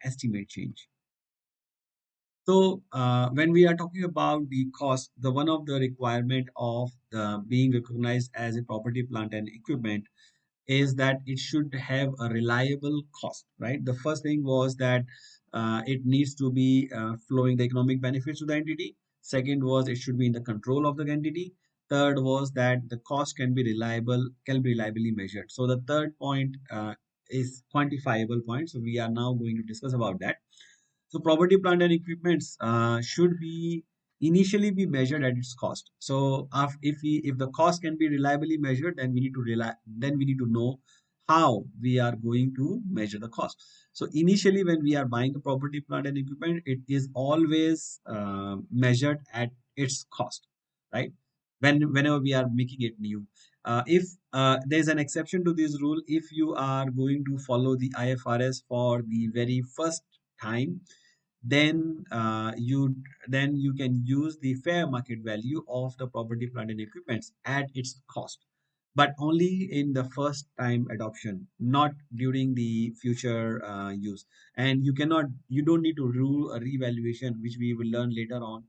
estimate change. So when we are talking about the cost, the one of the requirement of being recognized as a property, plant, and equipment is that it should have a reliable cost, right? The first thing was that it needs to be flowing the economic benefits to the entity. Second was it should be in the control of the entity. Third was that the cost can be reliably measured. So the third point is quantifiable point. So we are now going to discuss about that. So property, plant, and equipments should be initially be measured at its cost. So if the cost can be reliably measured, then we need to know how we are going to measure the cost. So initially, when we are buying the property, plant, and equipment, it is always measured at its cost, right? Whenever we are making it new. If there's an exception to this rule, if you are going to follow the IFRS for the very first time, then you can use the fair market value of the property, plant, and equipments at its cost, but only in the first time adoption, not during the future use. And you don't need to do a revaluation, which we will learn later on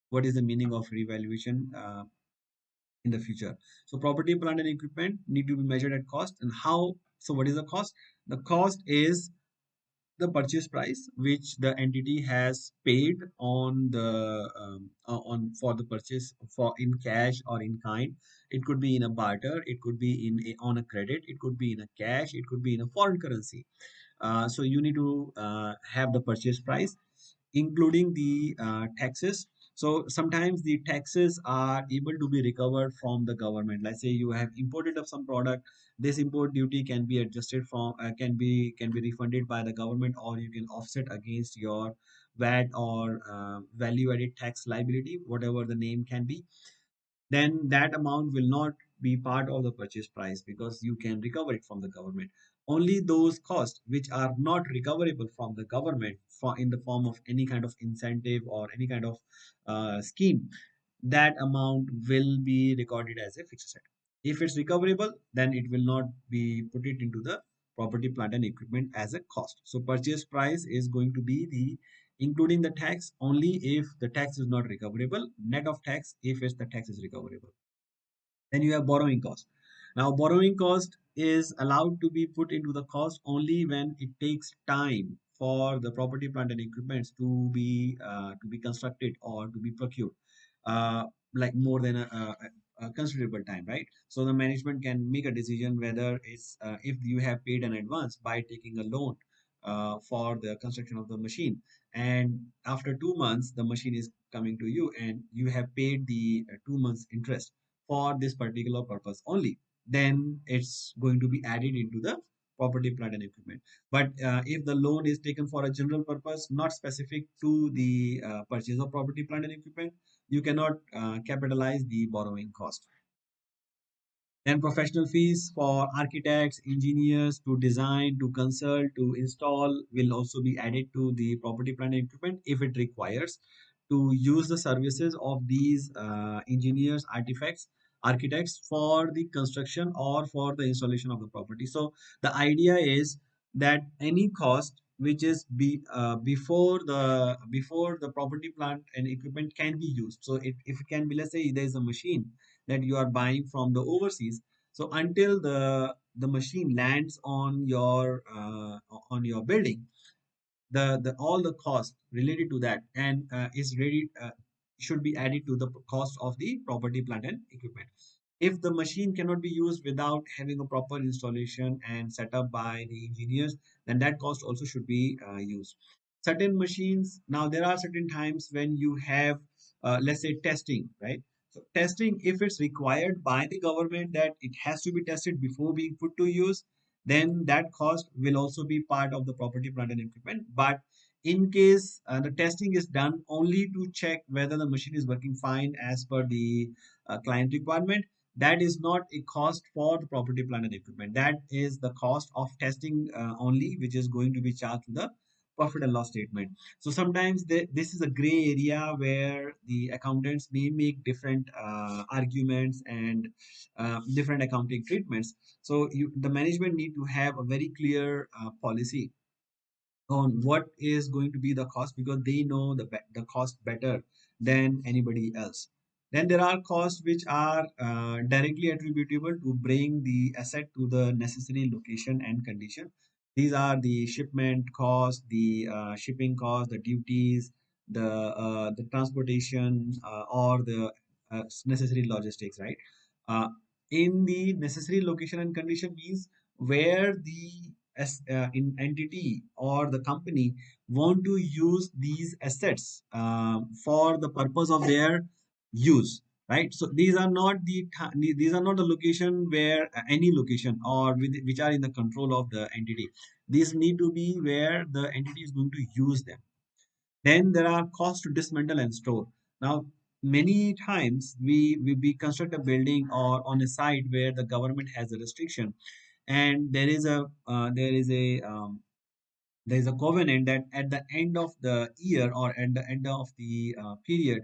what is the meaning of revaluation in the future. So property, plant, and equipment need to be measured at cost. And how? So what is the cost? The cost is the purchase price which the entity has paid on the on for the purchase, for in cash or in kind. It could be in a barter, it could be on a credit, it could be in a cash, it could be in a foreign currency. So you need to have the purchase price, including the taxes. So sometimes the taxes are able to be recovered from the government. Let's say you have imported of some product, this import duty can be adjusted from can be refunded by the government, or you can offset against your VAT or value added tax liability, whatever the name can be. Then that amount will not be part of the purchase price because you can recover it from the government. Only those costs which are not recoverable from the government for in the form of any kind of incentive or any kind of scheme, that amount will be recorded as a fixed asset. If it's recoverable, then it will not be put it into the property, plant, and equipment as a cost. So purchase price is going to be the including the tax only if the tax is not recoverable, net of tax if it's the tax is recoverable. Then you have borrowing cost. Now borrowing cost is allowed to be put into the cost only when it takes time for the property, plant, and equipments to be constructed or to be procured, uh, like more than a considerable time, right? So the management can make a decision whether it's if you have paid an advance by taking a loan for the construction of the machine, and after 2 months the machine is coming to you and you have paid the 2 months interest for this particular purpose only, then it's going to be added into the property, plant, and equipment. But if the loan is taken for a general purpose, not specific to the purchase of property, plant, and equipment, you cannot capitalize the borrowing cost. Then professional fees for architects, engineers to design, to consult, to install will also be added to the property, plant, and equipment if it requires to use the services of these engineers, architects for the construction or for the installation of the property. So the idea is that any cost which is before the property, plant, and equipment can be used. So if it can be, let's say there is a machine that you are buying from the overseas, so until the machine lands on your building, the all the cost related to that and is ready should be added to the cost of the property, plant, and equipment. If the machine cannot be used without having a proper installation and setup by the engineers, then that cost also should be used. Certain machines, now there are certain times when you have let's say testing, right? So testing, if it's required by the government that it has to be tested before being put to use, then that cost will also be part of the property, plant, and equipment. But in case the testing is done only to check whether the machine is working fine as per the client requirement, that is not a cost for the property, plant, and equipment. That is the cost of testing only, which is going to be charged to the profit and loss statement. So sometimes this is a gray area where the accountants may make different arguments and different accounting treatments. So the management need to have a very clear policy on what is going to be the cost, because they know the cost better than anybody else. Then there are costs which are directly attributable to bring the asset to the necessary location and condition. These are the shipment cost, the shipping cost, the duties, the transportation, or the necessary logistics, right? Uh, in the necessary location and condition means where the in entity or the company want to use these assets for the purpose of their use, right? So these are not these are not the location where any location or which are in the control of the entity. These need to be where the entity is going to use them. Then there are costs to dismantle and store. Now, many times we construct a building or on a site where the government has a restriction, and there is a covenant that at the end of the year or at the end of the period,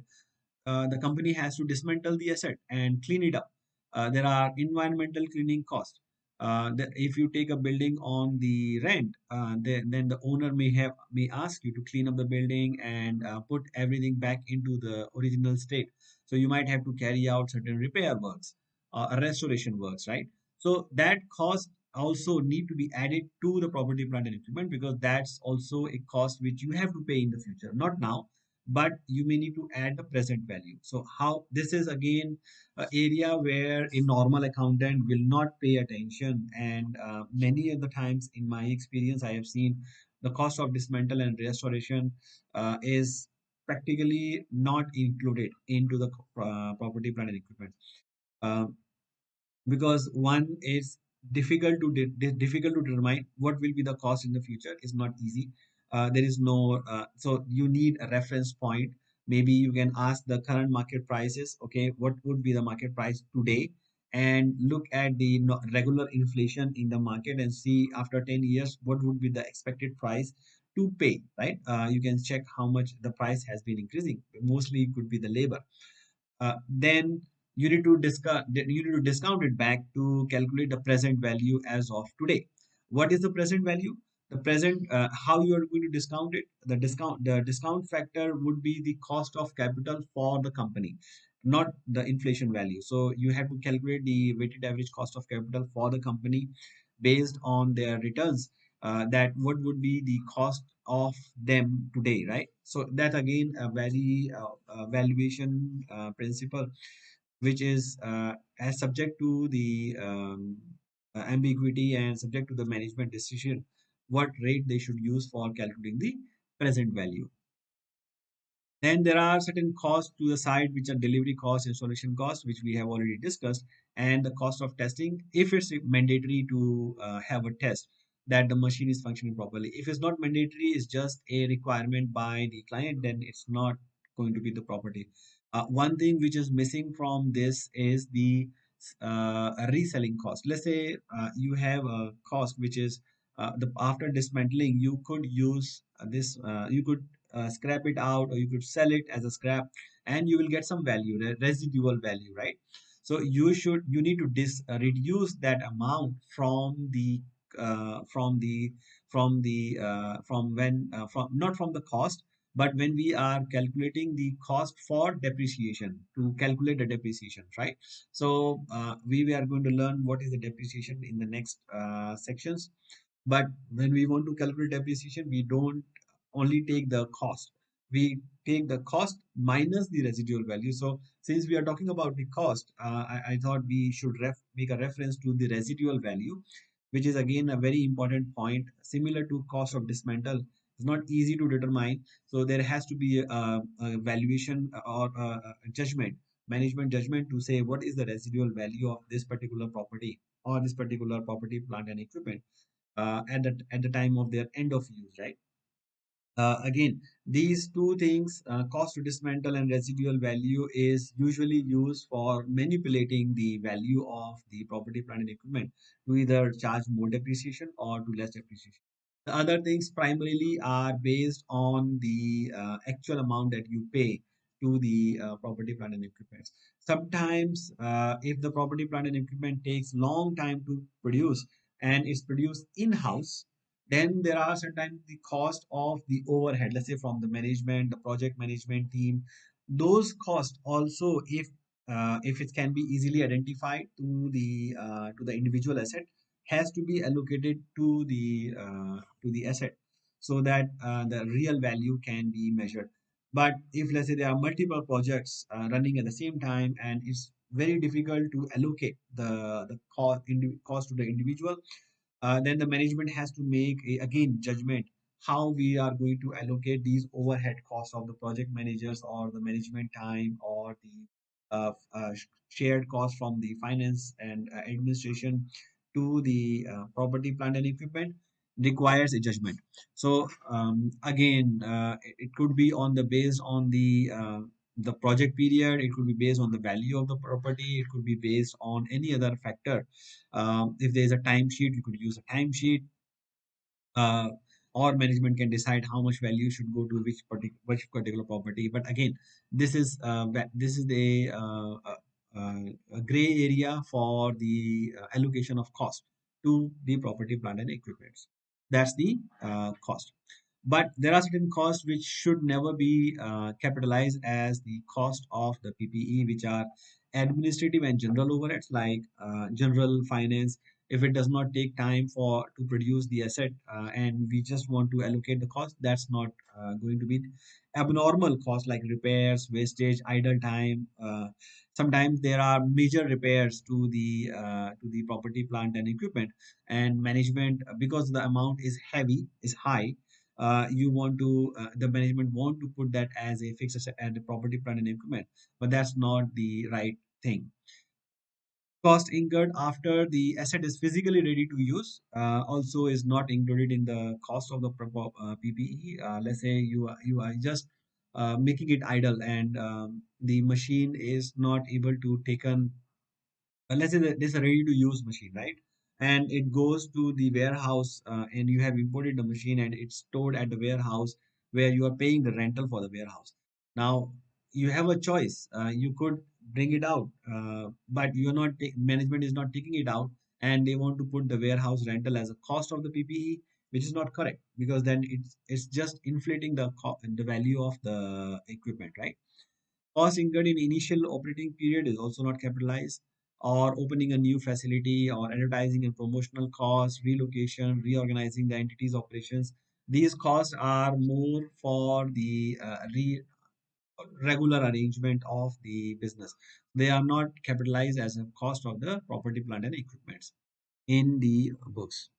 the company has to dismantle the asset and clean it up. There are environmental cleaning costs. If you take a building on the rent, then the owner may ask you to clean up the building and put everything back into the original state. So you might have to carry out certain repair works, restoration works, right? So that cost also need to be added to the property, plant, and equipment, because that's also a cost which you have to pay in the future, not now, but you may need to add the present value. So how this is again an area where a normal accountant will not pay attention, and many of the times in my experience I have seen the cost of dismantle and restoration is practically not included into the property, plant, and equipment. Um, because one is difficult to determine what will be the cost in the future is not easy. There is no so you need a reference point. Maybe you can ask the current market prices, okay, what would be the market price today, and look at the regular inflation in the market and see after 10 years what would be the expected price to pay, right? You can check how much the price has been increasing. Mostly it could be the labor. Then you need to discount it back to calculate the present value as of today. What is the present value? The present How you are going to discount it? The discount factor would be the cost of capital for the company, not the inflation value. So you have to calculate the weighted average cost of capital for the company based on their returns. That what would be the cost of them today, right? So that again a very valuation principle, which is as subject to the ambiguity and subject to the management decision what rate they should use for calculating the present value. Then there are certain costs to the site, which are delivery costs, installation costs, which we have already discussed, and the cost of testing. If it's mandatory to have a test that the machine is functioning properly. If it's not mandatory, it's just a requirement by the client, then it's not going to be the property. One thing which is missing from this is the reselling cost. Let's say you have a cost which is the after dismantling, you could use you could scrap it out, or you could sell it as a scrap, and you will get some value, residual value, right? So you need to reduce that amount from the from when from not from the cost, but when we are calculating the cost for depreciation, to calculate the depreciation, right? So we are going to learn what is the depreciation in the next sections. But when we want to calculate depreciation, we don't only take the cost. We take the cost minus the residual value. So since we are talking about the cost, I thought we should make a reference to the residual value, which is again a very important point. Similar to cost of dismantle, it's not easy to determine. So there has to be a valuation or a judgment, management judgment, to say what is the residual value of this particular property or this particular property, plant, and equipment at the time of their end of use, right? Again, these two things, cost to dismantle and residual value, is usually used for manipulating the value of the property, plant, and equipment to either charge more depreciation or to less depreciation. The other things primarily are based on the actual amount that you pay to the property, plant, and equipment. Sometimes, if the property, plant, and equipment takes long time to produce and it's produced in-house, Then there are sometimes the cost of the overhead, let's say from the management, the project management team. Those costs also, if it can be easily identified to the individual asset, has to be allocated to the asset, so that the real value can be measured. But if let's say there are multiple projects running at the same time, and it's very difficult to allocate the cost to the individual, then the management has to make again judgment how we are going to allocate these overhead costs of the project managers, or the management time, or the shared cost from the finance and administration to the property, plant and equipment, requires a judgment. So again, it could be on the based on the project period, it could be based on the value of the property, it could be based on any other factor. If there is a timesheet, you could use a timesheet, uh, or management can decide how much value should go to which particular property. But again, this is a gray area for the allocation of cost to the property, plant, and equipment. That's the cost. But there are certain costs which should never be capitalized as the cost of the PPE, which are administrative and general overheads, like general finance. If it does not take time for to produce the asset, and we just want to allocate the cost, that's not going to be abnormal cost, like repairs, wastage, idle time. Sometimes there are major repairs to the property, plant and equipment, and management, because the amount is heavy, is high, the management want to put that as a fixed asset and the property, plant and equipment, but that's not the right thing. Cost incurred after the asset is physically ready to use also is not included in the cost of the PPE. Let's say you are just making it idle, and the machine is not able to taken. Let's say that this is a ready to use machine, right? And it goes to the warehouse, and you have imported the machine, and it's stored at the warehouse where you are paying the rental for the warehouse. Now you have a choice. You could bring it out, but you are not management is not taking it out, and they want to put the warehouse rental as a cost of the PPE, which is not correct, because then it's just inflating the value of the equipment, right? Cost incurred in initial operating period is also not capitalized, or opening a new facility, or advertising and promotional costs, relocation, reorganizing the entity's operations. These costs are more for the regular arrangement of the business. They are not capitalized as a cost of the property, plant, and equipment in the books.